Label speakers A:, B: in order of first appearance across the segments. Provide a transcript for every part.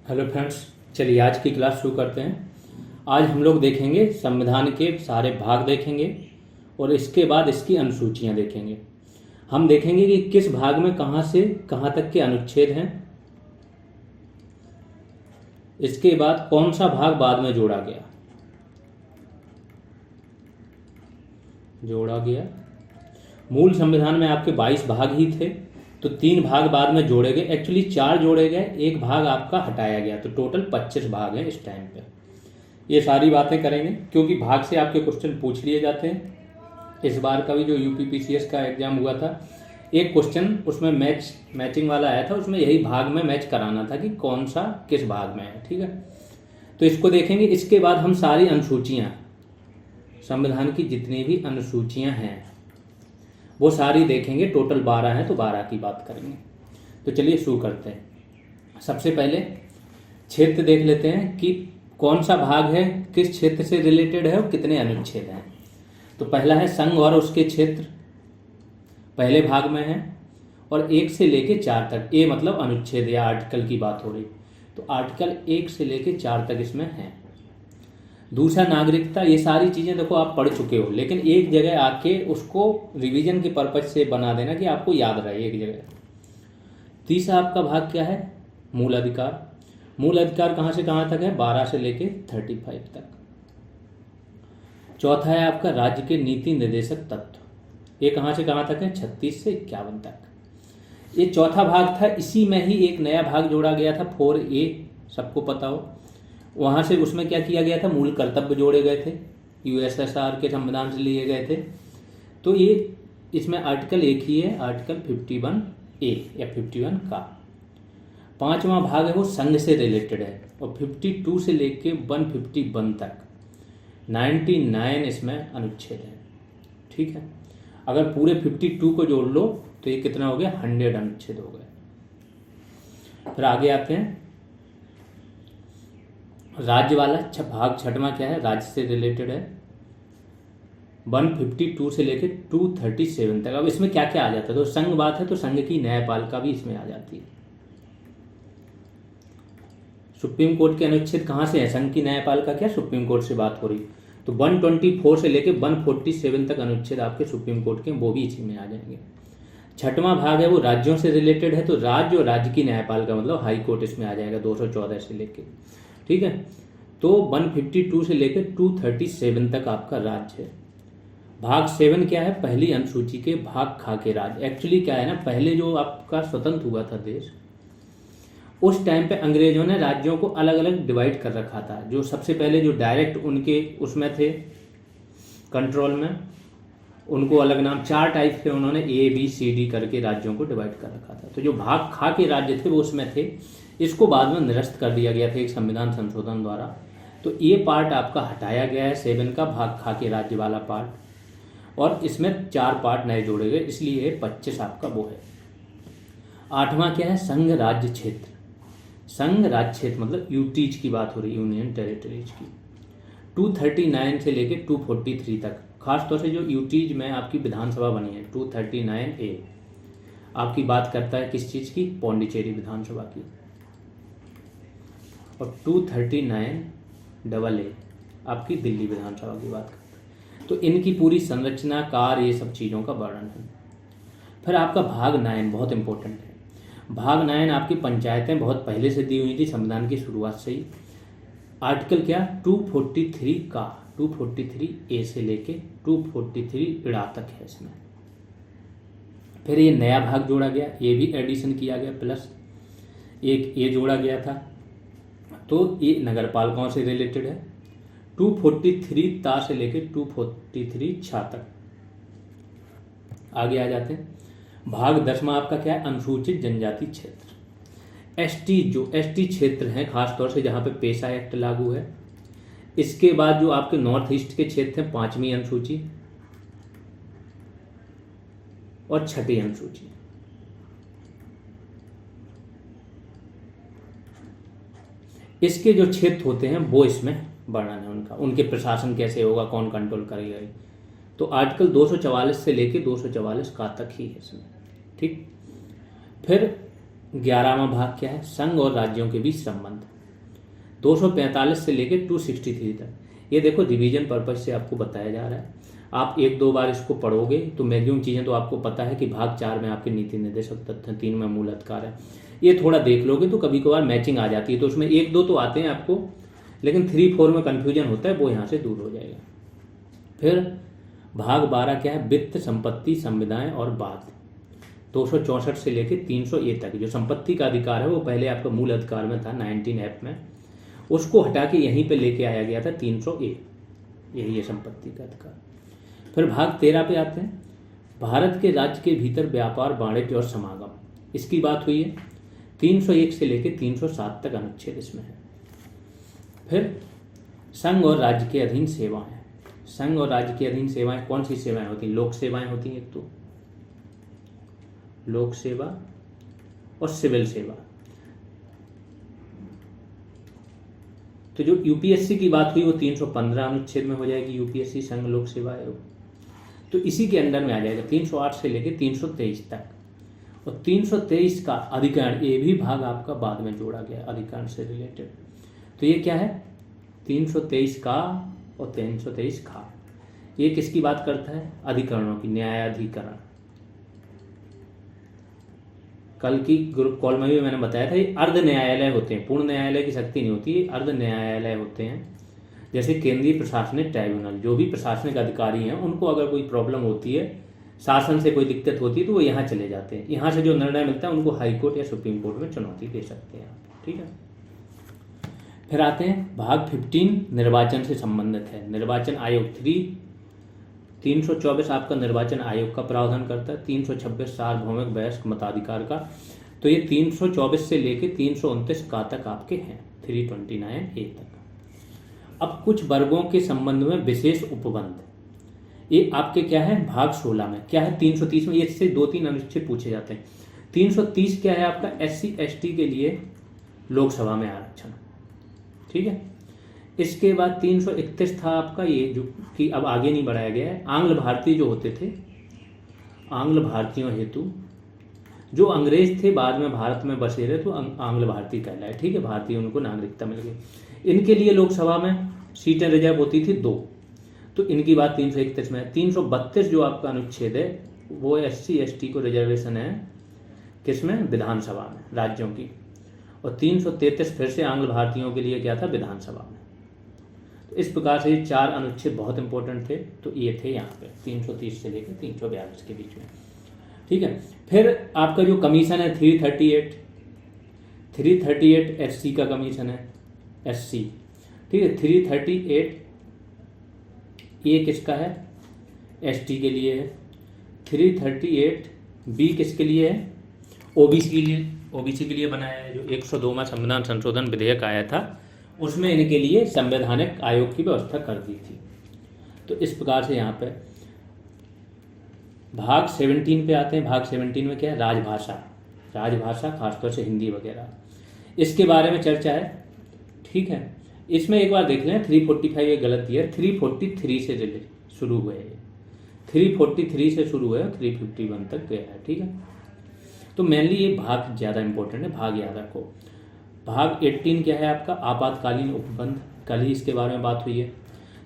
A: Hello friends, चलिए आज की क्लास शुरू करते हैं। आज हम लोग देखेंगे संविधान के सारे भाग देखेंगे और इसके बाद इसकी अनुसूचियां देखेंगे। हम देखेंगे कि किस भाग में कहाँ से कहाँ तक के अनुच्छेद हैं। इसके बाद कौन सा भाग बाद में जोड़ा गया। मूल संविधान में आपके 22 भाग ही थे, तो 3 भाग बाद में जोड़े गए। एक्चुअली 4 जोड़े गए, एक भाग आपका हटाया गया, तो टोटल 25 भाग हैं इस टाइम पे। ये सारी बातें करेंगे क्योंकि भाग से आपके क्वेश्चन पूछ लिए जाते हैं। इस बार का भी जो यूपीपीसीएस का एग्जाम हुआ था, एक क्वेश्चन उसमें मैचिंग वाला आया था, उसमें यही भाग में मैच कराना था कि कौन सा किस भाग में है। ठीक है, तो इसको देखेंगे। इसके बाद हम सारी अनुसूचियाँ, संविधान की जितनी भी अनुसूचियाँ हैं वो सारी देखेंगे। टोटल 12 हैं, तो 12 की बात करेंगे। तो चलिए शुरू करते हैं। सबसे पहले क्षेत्र देख लेते हैं कि कौन सा भाग है, किस क्षेत्र से रिलेटेड है और कितने अनुच्छेद हैं। तो पहला है संघ और उसके क्षेत्र, पहले भाग में है और 1 से लेके 4 तक। ए मतलब अनुच्छेद या आर्टिकल की बात हो रही, तो आर्टिकल 1 से लेके 4 तक इसमें है। दूसरा नागरिकता, ये सारी चीज़ें देखो आप पढ़ चुके हो, लेकिन एक जगह आके उसको रिवीजन के पर्पज से बना देना कि आपको याद रहे एक जगह। तीसरा आपका भाग क्या है, मूल अधिकार। मूल अधिकार कहाँ से कहाँ तक है, 12 से लेके 35 तक। चौथा है आपका राज्य के नीति निर्देशक तत्व, ये कहाँ से कहाँ तक है, 36 से 51 तक। ये चौथा भाग था। इसी में ही एक नया भाग जोड़ा गया था 4A, सबको पता हो। वहाँ से उसमें क्या किया गया था, मूल कर्तव्य जोड़े गए थे, यूएसएसआर के संविधान से लिए गए थे। तो ये इसमें आर्टिकल एक ही है, आर्टिकल 51A या 51 का। पांचवा भाग है वो संघ से रिलेटेड है और 52 से लेके 151 तक 99 इसमें अनुच्छेद है। ठीक है, अगर पूरे 52 को जोड़ लो तो ये कितना हो गया, 100 अनुच्छेद हो गए। फिर आगे आते हैं, राज्य वाला भाग छठवां क्या है, राज्य से रिलेटेड है, 152 से लेके 237 तक। अब इसमें क्या क्या आ जाता है, तो संघ बात है तो संघ की न्यायपालिका भी इसमें आ जाती है। सुप्रीम कोर्ट के अनुच्छेद कहाँ से है, संघ की न्यायपालिका क्या सुप्रीम कोर्ट से बात हो रही, तो 124 से लेके 147 तक अनुच्छेद आपके सुप्रीम कोर्ट के, वो भी इसी में आ जाएंगे। छठवां भाग है वो राज्यों से रिलेटेड है, तो राज्य और राज्य की न्यायपालिका मतलब हाई कोर्ट इसमें आ जाएगा 214 से लेके। ठीक है, तो 152 से लेकर 237 तक आपका राज्य है। भाग 7 क्या है, पहली अनुसूची के भाग खा के राज्य। एक्चुअली क्या है ना, पहले जो आपका स्वतंत्र हुआ था देश, उस टाइम पे अंग्रेजों ने राज्यों को अलग अलग डिवाइड कर रखा था। जो सबसे पहले जो डायरेक्ट उनके उसमें थे कंट्रोल में, उनको अलग नाम, 4 टाइप के उन्होंने ABCD करके राज्यों को डिवाइड कर रखा था। तो जो भाग खा के राज्य थे वो उसमें थे, इसको बाद में निरस्त कर दिया गया था एक संविधान संशोधन द्वारा। तो ये पार्ट आपका हटाया गया है 7 का, भाग खा के राज्य वाला पार्ट, और इसमें 4 पार्ट नए जोड़े गए, इसलिए 25 आपका वो है। 8वां क्या है, संघ राज्य क्षेत्र। संघ राज्य क्षेत्र मतलब यूटीज की बात हो रही है, यूनियन टेरिटरीज की। 239 से लेके 243 तक, खासतौर से जो यूटीज में आपकी विधानसभा बनी है 239A आपकी बात करता है किस चीज़ की, पौंडीचेरी विधानसभा की। और 239AA आपकी दिल्ली विधानसभा की बात करता है। तो इनकी पूरी संरचना, कार्य, ये सब चीज़ों का वर्णन है। फिर आपका भाग 9 बहुत इंपॉर्टेंट है। भाग 9 आपकी पंचायतें बहुत पहले से दी हुई थी संविधान की शुरुआत से ही। आर्टिकल क्या, 243 का, 243A से लेके 243 तक है इसमें। फिर ये नया भाग जोड़ा गया, ये भी एडिशन किया गया, प्लस एक ये जोड़ा गया था, तो ये नगर पालिकाओं से रिलेटेड है। 243 ता से लेके 243 छा तक। आगे आ जाते हैं, भाग 10वां आपका क्या है, अनुसूचित जनजाति क्षेत्र। एसटी, जो एसटी क्षेत्र हैं खासतौर से जहाँ पे पेशा एक्ट लागू है। इसके बाद जो आपके नॉर्थ ईस्ट के क्षेत्र हैं, 5वीं अनुसूची और 6ठी अनुसूची। इसके जो क्षेत्र होते हैं वो इसमें वर्णन है उनका, उनके प्रशासन कैसे होगा, कौन कंट्रोल करेगा। तो आर्टिकल 244 से लेके 244 का तक ही है इसमें। ठीक, फिर 11वां भाग क्या है, संघ और राज्यों के बीच संबंध। 245 से लेके 263 तक। ये देखो रिवीजन पर्पज से आपको बताया जा रहा है। आप एक दो बार इसको पढ़ोगे तो मैक्सिमम चीज़ें तो आपको पता है कि भाग 4 में आपके नीति निर्देशक तथ्य, 3 में मूल अधिकार है। ये थोड़ा देख लोगे तो कभी कभार मैचिंग आ जाती है, तो उसमें एक दो तो आते हैं आपको, लेकिन 3-4 में कन्फ्यूजन होता है, वो यहाँ से दूर हो जाएगा। फिर भाग 12 क्या है, वित्त, संपत्ति, संविदाएं और बात। 264 से लेके 300A तक जो संपत्ति का अधिकार है वो पहले आपका मूल अधिकार में था 19F में, उसको हटा के यहीं पे लेके आया गया था 300A, यही है संपत्ति का अधिकार। फिर भाग 13 पे आते हैं, भारत के राज्य के भीतर व्यापार, वाणिज्य और समागम, इसकी बात हुई है। 301 से लेके 307 तक अनुच्छेद इसमें है। फिर संघ और राज्य के अधीन सेवाएं, संघ और राज्य के अधीन सेवाएं कौन सी सेवाएं होती हैं, लोक सेवाएं होती हैं, एक तो लोक सेवा और सिविल सेवा। तो जो यूपीएससी की बात हुई वो 315 अनुच्छेद में हो जाएगी, यूपीएससी संघ लोक सेवा आयोग, तो इसी के अंदर में आ जाएगा 308 से लेके 323 तक। और 323 का अधिकरण, ये भी भाग आपका बाद में जोड़ा गया अधिकरण से रिलेटेड। तो ये क्या है, 323 का और 323 खा, ये किसकी बात करता है, अधिकरणों की, न्यायाधिकरण। कल की ग्रुप कॉल में भी मैंने बताया था ये अर्ध न्यायालय होते हैं, पूर्ण न्यायालय की शक्ति नहीं होती, ये अर्ध न्यायालय होते हैं। जैसे केंद्रीय प्रशासनिक ट्राइब्यूनल, जो भी प्रशासनिक अधिकारी हैं उनको अगर कोई प्रॉब्लम होती है, शासन से कोई दिक्कत होती है, तो वो यहाँ चले जाते हैं, यहाँ से जो निर्णय मिलता है उनको हाई कोर्ट या सुप्रीम कोर्ट में चुनौती दे सकते हैं आप, ठीक है। फिर आते हैं भाग 15, निर्वाचन से संबंधित है, निर्वाचन आयोग 324 आपका निर्वाचन आयोग का प्रावधान करता है, 326 सार्वभौमिक वयस्क मताधिकार का। तो ये 324 से लेके 329 का तक आपके हैं, 329A तक। अब कुछ वर्गों के संबंध में विशेष उपबंध, ये आपके क्या है, भाग 16 में क्या है, 330 में, इससे 2-3 अनुच्छेद पूछे जाते हैं। 330 क्या है आपका, SC/ST के लिए लोकसभा में आरक्षण, ठीक है। इसके बाद 331 था आपका ये जो कि अब आगे नहीं बढ़ाया गया है, आंग्ल भारतीय जो होते थे, आंग्ल भारतीयों हेतु, जो अंग्रेज थे बाद में भारत में बसे रहे तो आंग्ल भारतीय कहलाए, ठीक है, भारतीय उनको नागरिकता मिल गई। इनके लिए लोकसभा में सीटें रिजर्व होती थी 2, तो इनकी बात 331 में है। 332 जो आपका अनुच्छेद है वो SC/ST को रिजर्वेशन है किसमें, विधानसभा में, राज्यों की। और 333 फिर से आंग्ल भारतीयों के लिए क्या था, विधानसभा में। तो इस प्रकार से ये 4 अनुच्छेद बहुत इंपॉर्टेंट थे, तो ये थे यहाँ पे 330 से लेकर 342 के बीच में, ठीक है। फिर आपका जो कमीशन है 338 SC का कमीशन है, SC, ठीक है। 338 ये किसका है, ST के लिए है। 338B किसके लिए है, OBC के लिए, OBC के लिए बनाया है। जो 102वां संविधान संशोधन विधेयक आया था उसमें इनके लिए संवैधानिक आयोग की व्यवस्था कर दी थी। तो इस प्रकार से यहाँ पे भाग 17 पे आते हैं। भाग 17 में क्या है, राजभाषा, राजभाषा खासतौर से हिंदी वगैरह, इसके बारे में चर्चा है, ठीक है। इसमें एक बार देख लें, 345 ये गलत है, 343 से शुरू हुए हैं, 343 से शुरू हुए 351 तक गया है, ठीक है। तो मेनली ये भाग ज़्यादा इंपॉर्टेंट है, भाग याद रखो। भाग 18 क्या है आपका, आपातकालीन उपबंध, कल ही इसके बारे में बात हुई है।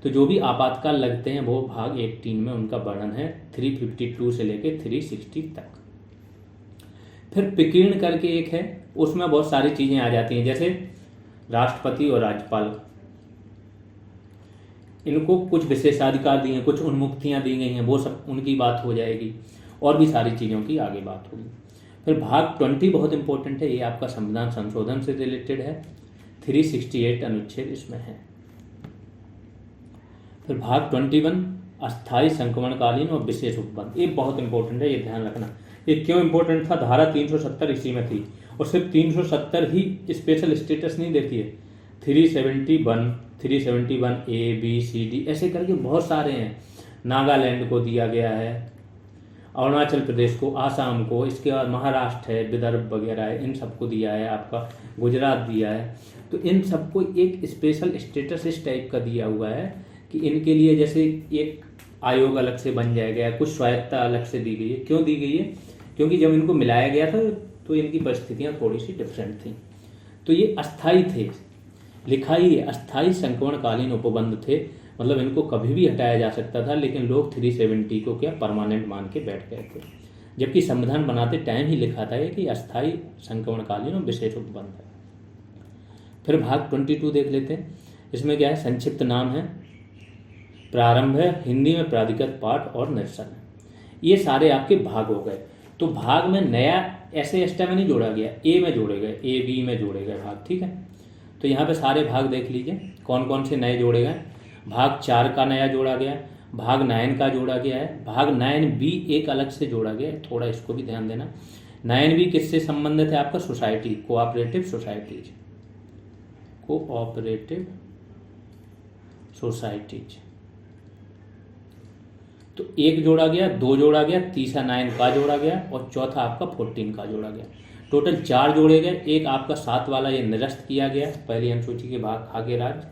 A: तो जो भी आपातकाल लगते हैं वो भाग 18 में उनका वर्णन है, 352 से लेके 360 तक। फिर विकीर्ण करके एक है, उसमें बहुत सारी चीज़ें आ जाती हैं, जैसे राष्ट्रपति और राज्यपाल, इनको कुछ विशेषाधिकार दिए हैं, कुछ उन्मुक्तियां दी गई हैं, वो सब उनकी बात हो जाएगी, और भी सारी चीज़ों की आगे बात होगी। फिर भाग 20 बहुत इंपॉर्टेंट है, ये आपका संविधान संशोधन से रिलेटेड है, 368 अनुच्छेद इसमें है। फिर भाग 21 अस्थायी संक्रमणकालीन और विशेष उपबंध, ये बहुत इंपॉर्टेंट है, ये ध्यान रखना। ये क्यों इंपॉर्टेंट था, धारा 370 इसी में थी, और सिर्फ 370 ही स्पेशल स्टेटस नहीं देती है, 371A B C D ऐसे करके बहुत सारे हैं। नागालैंड को दिया गया है, अरुणाचल प्रदेश को, आसाम को, इसके बाद महाराष्ट्र है, विदर्भ वगैरह है, इन सबको दिया है, आपका गुजरात दिया है। तो इन सबको एक स्पेशल स्टेटस इस टाइप का दिया हुआ है कि इनके लिए जैसे एक आयोग अलग से बन जाएगा, कुछ स्वायत्ता अलग से दी गई है। क्यों दी गई है, क्योंकि जब इनको मिलाया गया था तो इनकी परिस्थितियाँ थोड़ी सी डिफरेंट थी, तो ये अस्थाई थे, लिखाई अस्थाई संक्रमणकालीन उपबंध थे, मतलब इनको कभी भी हटाया जा सकता था, लेकिन लोग 370 को क्या परमानेंट मान के बैठ गए थे, जबकि संविधान बनाते टाइम ही लिखा था कि अस्थाई संक्रमणकालीन और विशेष उपबंध है। फिर भाग 22 देख लेते हैं। इसमें क्या है, संक्षिप्त नाम है, प्रारंभ है, हिंदी में प्राधिकृत पाठ और निरसन है। ये सारे आपके भाग हो गए। तो भाग में नया ऐसे एस्टा में नहीं जोड़ा गया, ए में जोड़े गए, ए बी में जोड़े गए भाग, ठीक है। तो यहाँ पे सारे भाग देख लीजिए कौन कौन से नए जोड़े गए। भाग 4 का नया जोड़ा गया, भाग 9 का जोड़ा गया है, भाग 9B एक अलग से जोड़ा गया है, थोड़ा इसको भी ध्यान देना। 9B किससे संबंधित है आपका, society, cooperative societies, cooperative societies. तो एक जोड़ा गया, 2 जोड़ा गया, तीसरा 9 का जोड़ा गया और चौथा आपका 14 का जोड़ा गया। टोटल 4 जोड़े गए। एक आपका 7 वाला ये निरस्त किया गया पहली अनुसूची के भाग खा के राज्य,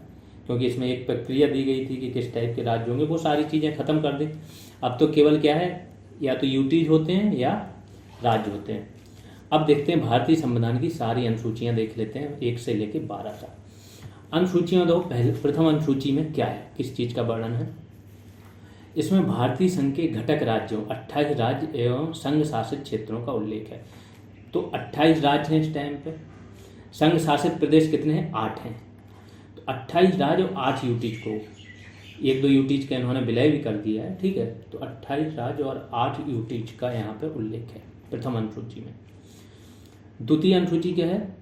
A: क्योंकि इसमें एक प्रक्रिया दी गई थी कि किस टाइप के राज्य होंगे, वो सारी चीज़ें खत्म कर दी। अब तो केवल क्या है, या तो यूटीज होते हैं या राज्य होते हैं। अब देखते हैं भारतीय संविधान की सारी अनुसूचियाँ देख लेते हैं 1 से लेकर 12 तक। अनुसूचियाँ दो, पहले प्रथम अनुसूची में क्या है, किस चीज़ का वर्णन है। इसमें भारतीय संघ के घटक राज्यों 28 राज्य एवं संघ शासित क्षेत्रों का उल्लेख है। तो 28 राज्य हैं इस टाइम पे, संघ शासित प्रदेश कितने हैं, 8 हैं। तो 28 राज्य और 8 यूटीज को, 1-2 यूटीज का इन्होंने विलय भी कर दिया है, ठीक है। तो 28 राज्य और 8 यूटीज का यहाँ पे उल्लेख है प्रथम अनुसूची में। द्वितीय अनुसूची क्या है,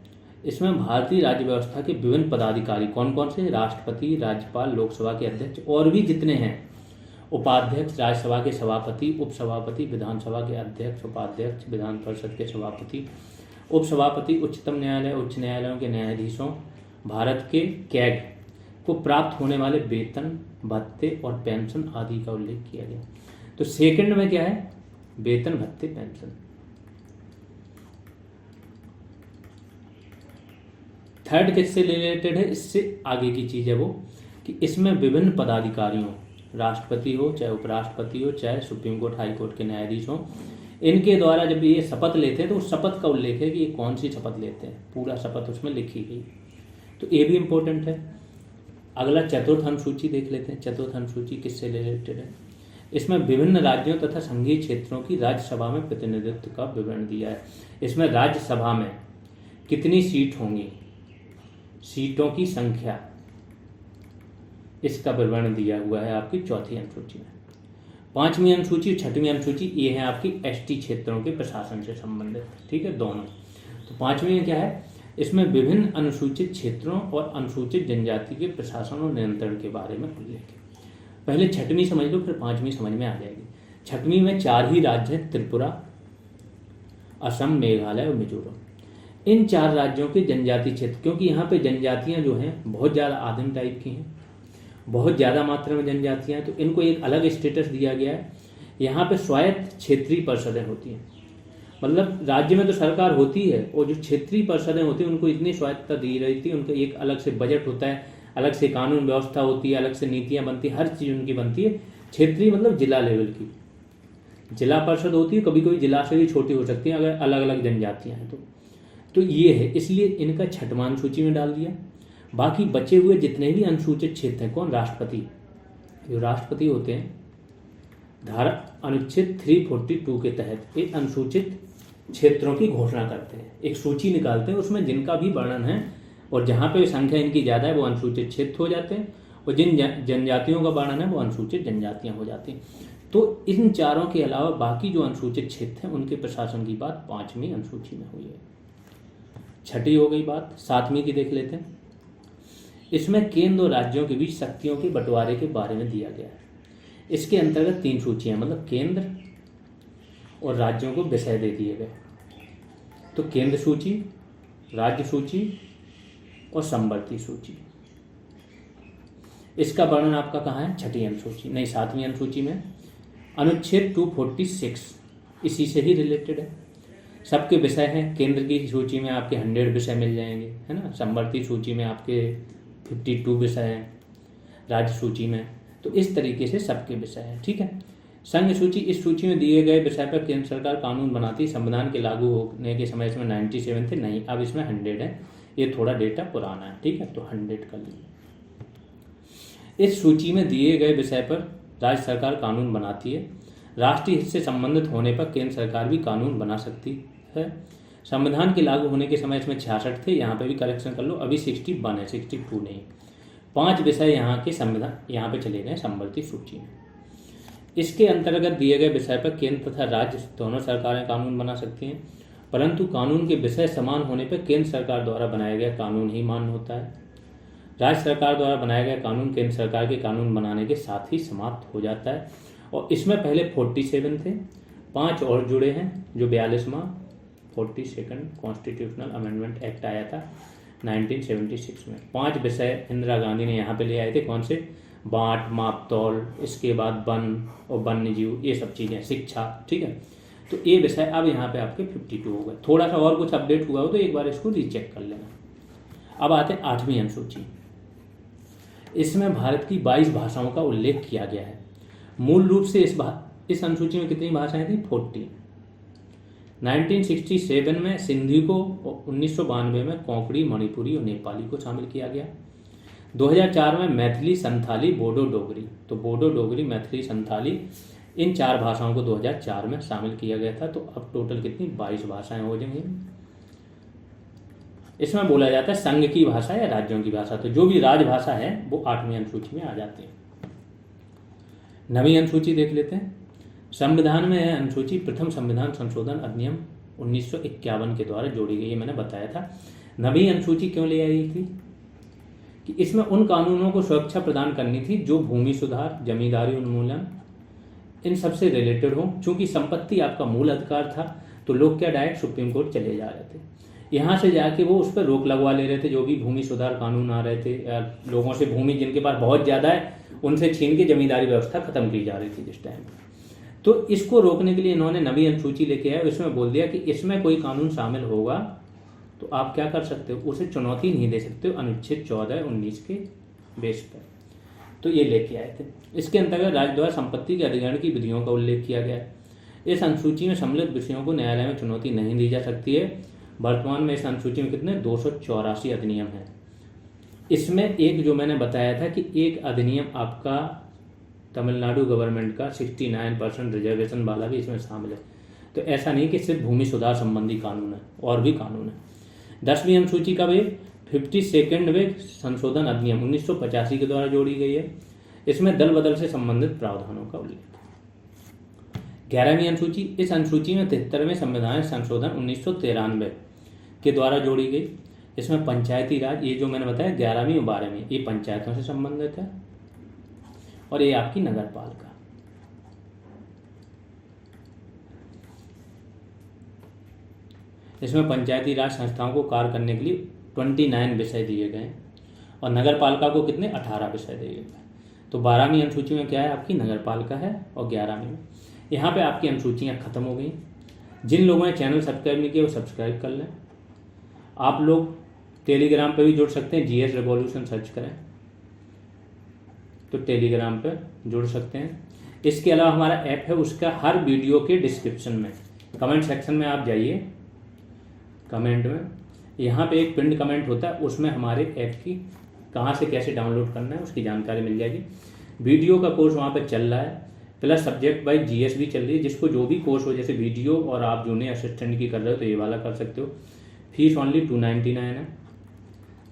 A: इसमें भारतीय राज्य व्यवस्था के विभिन्न पदाधिकारी कौन कौन से, राष्ट्रपति, राज्यपाल, लोकसभा के अध्यक्ष और भी जितने हैं, उपाध्यक्ष, राज्यसभा के सभापति, उपसभापति, विधानसभा के अध्यक्ष, उपाध्यक्ष, विधान परिषद के सभापति, उपसभापति, उच्चतम न्यायालय, उच्च न्यायालयों के न्यायाधीशों, भारत के कैग को प्राप्त होने वाले वेतन, भत्ते और पेंशन आदि का उल्लेख किया गया। तो सेकंड में क्या है, वेतन, भत्ते, पेंशन। थर्ड किससे रिलेटेड है, इससे आगे की चीज है वो कि इसमें विभिन्न पदाधिकारियों, राष्ट्रपति हो चाहे उपराष्ट्रपति हो चाहे सुप्रीम कोर्ट हाई कोर्ट के न्यायाधीश हो, इनके द्वारा जब ये शपथ लेते हैं तो उस शपथ का उल्लेख है कि ये कौन सी शपथ लेते हैं, पूरा शपथ उसमें लिखी गई। तो ये भी इम्पोर्टेंट है। अगला चतुर्थ अनुसूची देख लेते हैं। चतुर्थ अनुसूची किससे रिलेटेड है, इसमें विभिन्न राज्यों तथा संघीय क्षेत्रों की राज्यसभा में प्रतिनिधित्व का विवरण दिया है। इसमें राज्यसभा में कितनी सीट होंगी, सीटों की संख्या, इसका विवरण दिया हुआ है आपकी चौथी अनुसूची में। पांचवी अनुसूची, छठवीं अनुसूची, ये है आपकी एसटी क्षेत्रों के प्रशासन से संबंधित, ठीक है, दोनों। तो पांचवी में क्या है, इसमें विभिन्न अनुसूचित क्षेत्रों और अनुसूचित जनजाति के प्रशासन और नियंत्रण के बारे में उल्लेख है। पहले छठवीं समझ लो, फिर पांचवी समझ में आ जाएगी। छठवीं में 4 ही राज्य हैं, त्रिपुरा, असम, मेघालय और मिजोरम। इन 4 राज्यों के जनजाति क्षेत्र, क्योंकि यहाँ पे जनजातियाँ जो हैं बहुत ज़्यादा आदिम टाइप की हैं, बहुत ज़्यादा मात्रा में जनजातियाँ हैं, तो इनको एक अलग स्टेटस दिया गया है। यहाँ पे स्वायत्त क्षेत्रीय परिषदें होती हैं, मतलब राज्य में तो सरकार होती है और जो क्षेत्रीय परिषदें होती हैं उनको इतनी स्वायत्तता दी रही थी, उनका एक अलग से बजट होता है, अलग से कानून व्यवस्था होती है, अलग से नीतियाँ बनती है, हर चीज़ उनकी बनती है। क्षेत्रीय मतलब जिला लेवल की जिला परिषद होती है, कभी कभी जिला से भी छोटी हो सकती है अगर अलग अलग जनजातियाँ हैं तो ये है, इसलिए इनका छठवां अनुसूची में डाल दिया। बाकी बचे हुए जितने भी अनुसूचित क्षेत्र हैं, कौन, राष्ट्रपति, जो राष्ट्रपति होते हैं धारा अनुच्छेद 342 के तहत एक अनुसूचित क्षेत्रों की घोषणा करते हैं, एक सूची निकालते हैं, उसमें जिनका भी वर्णन है और जहाँ पे संख्या इनकी ज़्यादा है वो अनुसूचित क्षेत्र हो जाते हैं, और जिन जनजातियों का वर्णन है वो अनुसूचित जनजातियाँ हो जाती हैं। तो इन चारों के अलावा बाकी जो अनुसूचित क्षेत्र हैं उनके प्रशासन की बात 5वीं अनुसूची में हुई है। छठी हो गई बात, 7वीं की देख लेते हैं। इसमें केंद्र और राज्यों के बीच शक्तियों के बंटवारे के बारे में दिया गया है। इसके अंतर्गत 3 सूचियाँ, मतलब केंद्र और राज्यों को विषय दे दिए गए। तो केंद्र सूची, राज्य सूची और समवर्ती सूची। इसका वर्णन आपका कहाँ है, छठी अनुसूची, नहीं 7वीं अनुसूची में। अनुच्छेद 246 इसी से ही रिलेटेड है। सबके विषय हैं, केंद्र की सूची में आपके 100 विषय मिल जाएंगे, है ना, समवर्ती सूची में आपके 52 विषय हैं, राज्य सूची में, तो इस तरीके से सबके विषय हैं, ठीक है। संघ सूची, इस सूची में दिए गए विषय पर केंद्र सरकार कानून बनाती। संविधान के लागू होने के समय इसमें 97 थे, नहीं अब इसमें 100 है, ये थोड़ा डेटा पुराना है, ठीक है, तो 100 कर लीजिए। इस सूची में दिए गए विषय पर राज्य सरकार कानून बनाती है। राष्ट्रीय हित से संबंधित होने पर केंद्र सरकार भी कानून बना सकती है। संविधान के लागू होने के समय इसमें 66 थे, यहाँ पे भी करेक्शन कर लो, अभी 61 है, 62 नहीं। 5 विषय यहाँ के संविधान यहाँ पे चले गए संबंधित सूची में। इसके अंतर्गत दिए गए विषय पर केंद्र तथा राज्य दोनों सरकारें कानून बना सकती हैं, परंतु कानून के विषय समान होने पर केंद्र सरकार द्वारा बनाया गया कानून ही मान्य होता है। राज्य सरकार द्वारा बनाया गया कानून केंद्र सरकार के कानून बनाने के साथ ही समाप्त हो जाता है। और इसमें पहले 47 थे, 5 और जुड़े हैं, जो 42वां 42nd कॉन्स्टिट्यूशनल अमेंडमेंट एक्ट आया था 1976 में। 5 विषय इंदिरा गांधी ने यहाँ पे ले आए थे, कौन से? बांट, माप तौल, इसके बाद वन और वन्य जीव, ये सब चीज़ें, शिक्षा, ठीक है। तो ये विषय अब यहाँ पे आपके 52 हो गए। थोड़ा सा और कुछ अपडेट हुआ हो तो एक बार इसको रीचेक कर लेना। अब आते हैं 8वीं अनुसूची। इसमें भारत की 22 भाषाओं का उल्लेख किया गया है। मूल रूप से इस अनुसूची में कितनी भाषाएं थी? 40। 1967 में सिंधी को और 1992 में कोंकणी, मणिपुरी और नेपाली को शामिल किया गया। 2004 में मैथिली, संथाली, बोडो, डोगरी, तो बोडो, डोगरी, मैथिली, संथाली, इन 4 भाषाओं को 2004 में शामिल किया गया था। तो अब टोटल कितनी? 22 भाषाएं हो जाएंगी। इसमें बोला जाता है संघ की भाषा या राज्यों की भाषा, तो जो भी राजभाषा है वो 8वीं अनुसूची में आ जाती है। 9वीं अनुसूची देख लेते हैं। संविधान में यह अनुसूची प्रथम संविधान संशोधन अधिनियम 1951 के द्वारा जोड़ी गई है, मैंने बताया था। 9वीं अनुसूची क्यों ले आई थी? कि इसमें उन कानूनों को सुरक्षा प्रदान करनी थी जो भूमि सुधार, जमींदारी उन्मूलन, इन सबसे रिलेटेड हो। चूंकि संपत्ति आपका मूल अधिकार था तो लोग क्या डायरेक्ट सुप्रीम कोर्ट चले जा रहे थे, यहाँ से जाके वो उस पर रोक लगवा ले रहे थे। जो भी भूमि सुधार कानून आ रहे थे, या लोगों से भूमि जिनके पास बहुत ज़्यादा है उनसे छीन के जमींदारी व्यवस्था खत्म की जा रही थी जिस टाइम। तो इसको रोकने के लिए इन्होंने 9वीं अनुसूची लेके आए। इसमें बोल दिया कि इसमें कोई कानून शामिल होगा तो आप क्या कर सकते हो, उसे चुनौती नहीं दे सकते हो अनुच्छेद 14-19 के बेस पर। तो ये लेके आए थे। इसके अंतर्गत राज्य द्वारा संपत्ति के अधिग्रहण की विधियों का उल्लेख किया गया है। इस अनुसूची में सम्मिलित विषयों को न्यायालय में चुनौती नहीं दी जा सकती है। वर्तमान में इस अनुसूची में कितने? 284 अधिनियम हैं। इसमें एक जो मैंने बताया था कि एक अधिनियम आपका तमिलनाडु गवर्नमेंट का 69% रिजर्वेशन वाला भी इसमें शामिल है। तो ऐसा नहीं कि सिर्फ भूमि सुधार संबंधी कानून है, और भी कानून है। 10वीं अनुसूची का भी 52nd वे संशोधन अधिनियम 1985 के द्वारा जोड़ी गई है। इसमें दल बदल से संबंधित प्रावधानों का उल्लेख। 11वीं अनुसूची, इस अनुसूची में 73वें संविधान संशोधन 1993 के द्वारा जोड़ी गई। इसमें पंचायती राज, ये जो मैंने बताया 11वीं और 12वीं, ये पंचायतों से संबंधित है, और ये आपकी नगर पालिका। इसमें पंचायती राज संस्थाओं को कार्य करने के लिए 29 विषय दिए गए, और नगर पालिका को कितने? 18 विषय दिए गए। तो 12वीं अनुसूची में क्या है? आपकी नगर पालिका है, और 11वीं में यहाँ पे आपकी अनुसूचियाँ खत्म हो गई। जिन लोगों ने चैनल सब्सक्राइब नहीं किया वो सब्सक्राइब कर लें। आप लोग टेलीग्राम पे भी जुड़ सकते हैं, GS रेवोल्यूशन सर्च करें तो टेलीग्राम पे जुड़ सकते हैं। इसके अलावा हमारा ऐप है, उसका हर वीडियो के डिस्क्रिप्शन में कमेंट सेक्शन में आप जाइए, कमेंट में यहाँ पे एक पिंड कमेंट होता है, उसमें हमारे ऐप की कहाँ से कैसे डाउनलोड करना है उसकी जानकारी मिल जाएगी। वीडियो का कोर्स वहाँ पे चल रहा है, प्लस सब्जेक्ट वाइज GS भी चल रही है। जिसको जो भी कोर्स हो, जैसे वीडियो और आप जूनियर असिस्टेंट की कर रहे हो तो ये वाला कर सकते हो। फीस ओनली 299 है।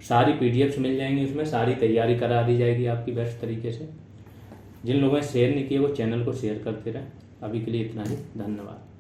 A: सारी PDFs मिल जाएंगी, उसमें सारी तैयारी करा दी जाएगी आपकी बेस्ट तरीके से। जिन लोगों ने शेयर नहीं किया वो चैनल को शेयर करते रहें। अभी के लिए इतना ही, धन्यवाद।